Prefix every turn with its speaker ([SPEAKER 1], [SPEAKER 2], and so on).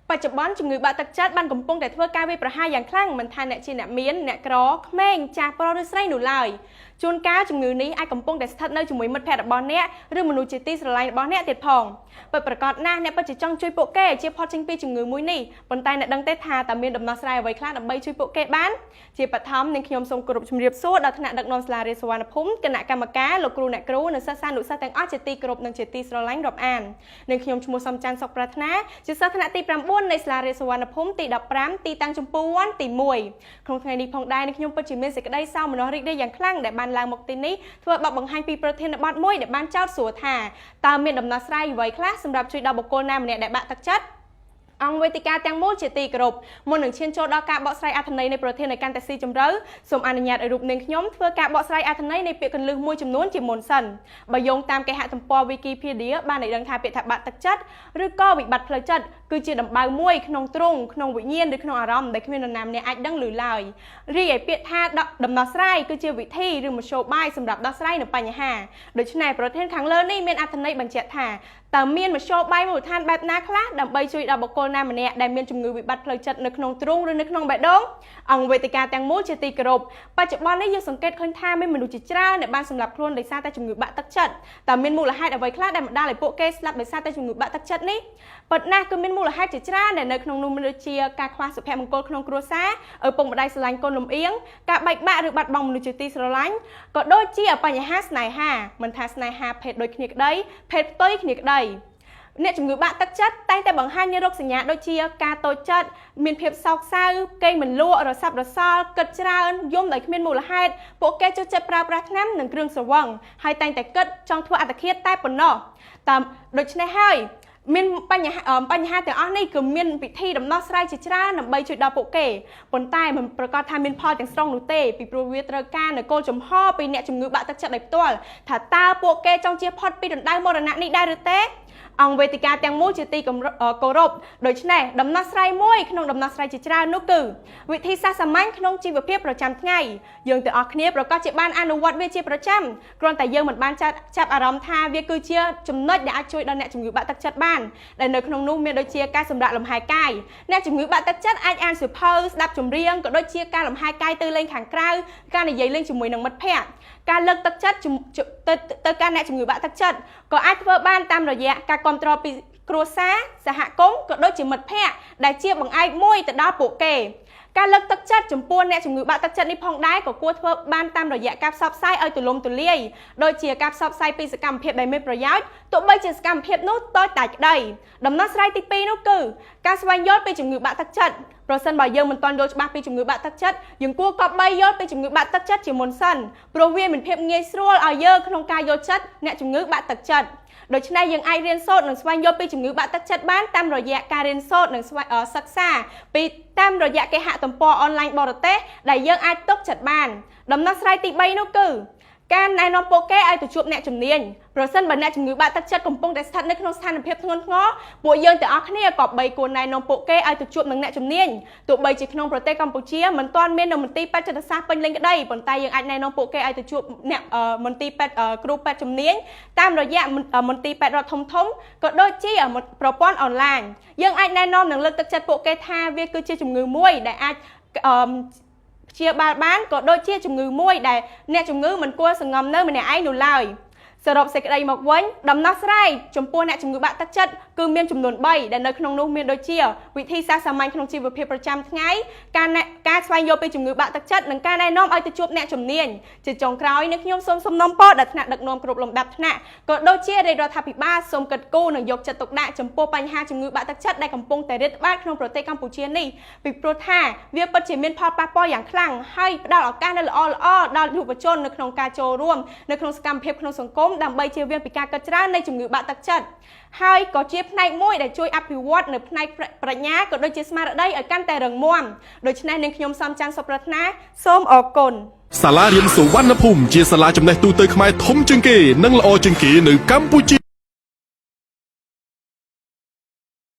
[SPEAKER 1] ปัจจุบันជំងឺបាក់ទឹកចិត្តបានកំពុងតែធ្វើការវាយប្រហារយ៉ាងខ្លាំងមិនថាអ្នកជាអ្នកមានអ្នកក្រក្មេងចាស់ប្រុសឬស្រីនោះឡើយជួនកាលជំងឺនេះអាចកំពុងតែស្ថិតនៅជាមួយមិត្តភ័ក្តិរបស់អ្នកឬមនុស្សជាទីស្រឡាញ់របស់អ្នកទៀតផងពិតប្រាកដណាស់អ្នកពិតជាចង់ជួយពួកគេជៀសផុតចេញពីជំងឺមួយនេះប៉ុន្តែអ្នកដឹងទេថាតើមានដំណោះស្រាយអ្វីខ្លះដើម្បីជួយពួកគេបានជាបឋមនឹងខ្ញុំសូមគោរពជំរាបសួរដល់ថ្នាក់ដឹកនាំសាលារៀនសុវណ្ណភូមិគណៈកម្មការលោកគ្រូអ្នកគ្រូនិងសិស្សានុសិស្សទាំងអស់ជាទីគោរពនិងជាទីស្រឡាញ់រាប់អាននិងខ្ញុំឈ្មោះសំច័ន្ទសុខប្រាថ្នាជាសិស្សថ្នាក់ទី9នៃសាលារៀនសុវណ្ណភូមិទី15ទីតាំងចំពោះវ័នទី1ក្នុងថ្ងៃនេះផងដែរនឹងខ្ញុំពិតជាមានសេចក្តីសោមនស្សរីករាយយ៉ាងខ្លាំងដែលបានឡើងមកទីនេះធ្វើបទបង្ហាញពីប្រធានបទមួយដែលបានចោទសួរថាតើមានដំណោះស្រាយអ្វីខ្លះសម្រាប់ជួយដល់បុគ្គលណាម្នាក់ដែលបាក់ទឹកចិត្តអង្គវេទិកាទាំងមូលជាទីគោរពមុននឹងឈានចូលដល់ការបកស្រាយអត្ថន័យនៃប្រធាននៃកាន់តែស៊ីជម្រៅសូមអនុញ្ញាតឲ្យរូបនាងខ្ញុំធ្វើការបកស្រាយអត្ថន័យនៃពាក្យកន្លឹះមួយចំនួនជាមុនសិនបើយោងតាមគេហទំព័រ Wikipedia បានឲ្យដឹងថាពាក្យថាបាក់ទឹកចិត្តឬក៏វិបត្តិផ្លូវចិត្តគឺជាដំបៅមួយក្នុងទ្រង់ក្នុងវិញ្ញាណឬក្នុងអារម្មណ៍ដែលគ្មាននរណាម្នាក់អាចដឹងឮឡើយរីឯពាក្យថាដំណោះស្រាយគឺជាវិធីឬមធ្យោបាយសម្រាប់ដោះស្រាយនូវបញ្ហាដូច្នេះប្រធានខាងលើនេះមានអត្ថន័យបញ្ជាក់ថាតើមានមធ្យោបាយមូលដ្ឋានបែបណាខ្លះដើម្បីជួយដល់បុគ្គលណាម្នាក់ដែលមានជំងឺវិបត្តិផ្លូវចិត្តនៅក្នុងទ្រង់ឬនៅក្នុងបេះដូងអង្គវេទិកាទាំងមូលជាទីគោរពបច្ចុប្បន្ននេះយើងសង្កេតឃើញថាមានមនុស្សជាច្រើនដែលបានសម្លាប់ខ្លួនដោយសារតែជំងឺបាក់ទឹកចិត្តតើមានមូលហេតុអ្វីខ្លះដែលបណ្ដាលឲ្យពួកគេស្លាប់ដោយសារតែជំងឺបាក់ទឹកចិត្តនេះពិតណាស់គឺមានមូលហេតុជាច្រើនដែលនៅក្នុងនោះមានដូចជាការខ្វះសុភមង្គលក្នុងគ្រួសារឪពុកម្ដាយស្រឡាញ់កូនលំអៀងការបែកបាក់ឬបាត់បង់មនុស្សជាទីស្រឡាញ់ក៏ដូចជាបញ្ហាស្នេហាមិនថាស្នេហាភេទដូចគ្នាក្ដីភេទផ្ទុយគ្នាក្ដីអ្នកជំងឺបាក់ទឹកចិត្តតែងតែបង្ហាញនូវរោគសញ្ញាដូចជាការតូចចិត្តមានភាពសោកសៅគេងមិនលក់រសាប់រសល់គិតច្រើនយំដោយគ្មានមូលហេតុពួកគេចូលចិត្តប្រើប្រាស់ថ្នាំនិងគ្រឿងស្រវឹងហើយតែងតែគិតចង់ធ្វើអត្តឃាតតែប៉ុណ្ណោះតាមដូច្នេះហើយមានបញ្ហាទាំងអស់នេះគឺមានវិធីដំណោះស្រាយជាច្រើនដើម្បីជួយដល់ពួកគេប៉ុន្តែមិនប្រកាសថាមានផលទាំងស្រុងនោះទេពីព្រោះវាត្រូវការនូវគោលចំហពីអ្នកជំងឺបាក់ទឹកចិត្តដោយផ្ទាល់ថាតើពួកគេចង់ជៀសផុតពីដណ្ដៅមរណៈនេះដែរឬទេអង្គវេទិកាទាំងមូលជាទីគោរពដូច្នេះដំណោះស្រាយមួយក្នុងដំណោះស្រាយជាច្រើននោះគឺវិធីសាស្ត្រសាមញ្ញក្នុងជីវភាពប្រចាំថ្ងៃយើងទាំងអស់គ្នាប្រកាសជាបានអនុវត្តវាជាប្រចាំគ្រាន់តែយើងមិនបានចាប់អារម្មណ៍ថាវាគឺជាចំណុចដែលអាចជួយដល់អ្នកជំងឺបាក់ទឹកចិត្តបានដែលនៅក្នុងនោះមានដូចជាការសម្រាកលំហែកាយអ្នកជំងឺបាក់ទឹកចិត្តអាចអានសៀវភៅស្ដាប់ចម្រៀងក៏ដូចជាការលំហែកាយទៅលេងខាងក្រៅការនិយាយលេងជាមួយនឹងមិត្តភ័ក្តិការលើកទឹកចិត្តទៅកាន់អ្នកជំងឺបាក់ទឹកចិត្តក៏អាចធ្វើបានតាមរយៈការគាំទ្រពីគ្រួសារសហគមន៍ក៏ដូចជាមិត្តភ័ក្តិដែលជាបង្អែកមួយទៅដល់ពួកគេការលើកទឹកចិត្តចំពោះអ្នកជំងឺបាក់ទឹកចិត្តនេះផងដែរក៏គួរធ្វើបានតាមរយៈការផ្សព្វផ្សាយឲ្យទូលំទូលាយដូចជាការផ្សព្វផ្សាយពីសកម្មភាពដែលមានប្រយោជន៍ទោះបីជាសកម្មភាពនោះតូចតាចក្តីដំណោះស្រាយទី2នោះគឺការស្វែងយល់ពីជំងឺបាក់ទឹកចិត្តប្រសិនបើយើងមិនទាន់យល់ច្បាស់ពីជំងឺបាក់ទឹកចិត្តយើងគួរគប្បីយល់ពីជំងឺបាក់ទឹកចិត្តជាមុនសិនព្រោះវាមានភាពងាយស្រួលឲ្យយើងក្នុងការយល់ចិត្តអ្នកជំងឺបាក់ទឹកចិត្តដូច្នេះយើងអាចរៀនសូត្រនិងស្វែងយល់ពីជំងឺបាក់ទឹកចិត្តបានតាមរយៈការរៀនសូត្រនិងសិក្សាពីតាមរយៈគេហទំព័រអនឡាញបរទេសដែលយើងអាចទុកចិត្តបានដំណោះស្រាយទី3នោះគឺការណែនាំពួកគេឲ្យទៅជួបអ្នកជំនាញប្រសិនបើអ្នកជំងឺបាក់ទឹកចិត្តកំពុងតែស្ថិតនៅក្នុងស្ថានភាពធ្ងន់ធ្ងរពួកយើងទាំងអស់គ្នាក៏បីគួរណែនាំពួកគេឲ្យទៅជួបនឹងអ្នកជំនាញទោះបីជាក្នុងប្រទេសកម្ពុជាមិនទាន់មាននៅមន្ទីរពេទ្យចិត្តសាស្ត្រពេញលេញក្តីប៉ុន្តែយើងអាចណែនាំពួកគេឲ្យទៅជួបអ្នកមន្ទីរពេទ្យគ្រូពេទ្យជំនាញតាមរយៈមន្ទីរពេទ្យរដ្ឋធំក៏ដូចជាប្រព័ន្ធអនឡាញយើងអាចណែនាំនិងលើកទឹកចិត្តពួកគេថាវាគឺជាជំងឺមួយដែលអាចព្យាបាលបានក៏ដូចជាជំងឺមួយដែលអ្នកជំងឺមិនគួរសង្ងំនៅម្នាក់ឯងនោះឡើយសរុបសេចក្តីមកវិញដំណោះស្រាយចំពោះអ្នកជំងឺបាក់ទឹកចិត្តគឺមានចំនួន3ដែលនៅក្នុងនោះមានដូចជាវិធីសាស្ត្រសាមញ្ញក្នុងជីវភាពប្រចាំថ្ងៃការស្វែងយល់ពីជំងឺបាក់ទឹកចិត្តនិងការណែនាំឲ្យទៅជួបអ្នកជំនាញជាចុងក្រោយនេះខ្ញុំសូមសំណូមពរដល់ថ្នាក់ដឹកនាំគ្រប់លំដាប់ថ្នាក់ក៏ដូចជារាជរដ្ឋាភិបាលសូមកិត្តគូនិងយកចិត្តទុកដាក់ចំពោះបញ្ហាជំងឺបាក់ទឹកចិត្តដែលកំពុងតែរាតត្បាតក្នុងប្រទេសកម្ពុជានេះពីព្រោះថាវាពិតជាមានផលប៉ះពាល់យ៉ាងខ្លាំងហើយផ្ដល់ឱកាសដ៏ល្អដល់យុវជននៅក្នុងការចូលរួមនៅក្នុងសកម្មភាពក្នុងសង្គមដើម្បីជៀសវាងពីការកើតច្រើននៃជំងឺបាក់ទឹកចិត្តហើយក៏ជាផ្នែកមួយដែលជួយអភិវឌ្ឍនៅផ្នែកប្រាជ្ញាក៏ដូចជាស្មារតីឲ្យកាន់តែរឹងមាំដូច្នេះនាងខ្ញុំសំច័ន្ទសុខប្រាថ្នាសូមអរគុណ
[SPEAKER 2] សាលារៀនសុវណ្ណភូមិជាសាលាចំណេះទូទៅខ្មែរធំជាងគេនិងល្អជាងគេនៅកម្ពុជា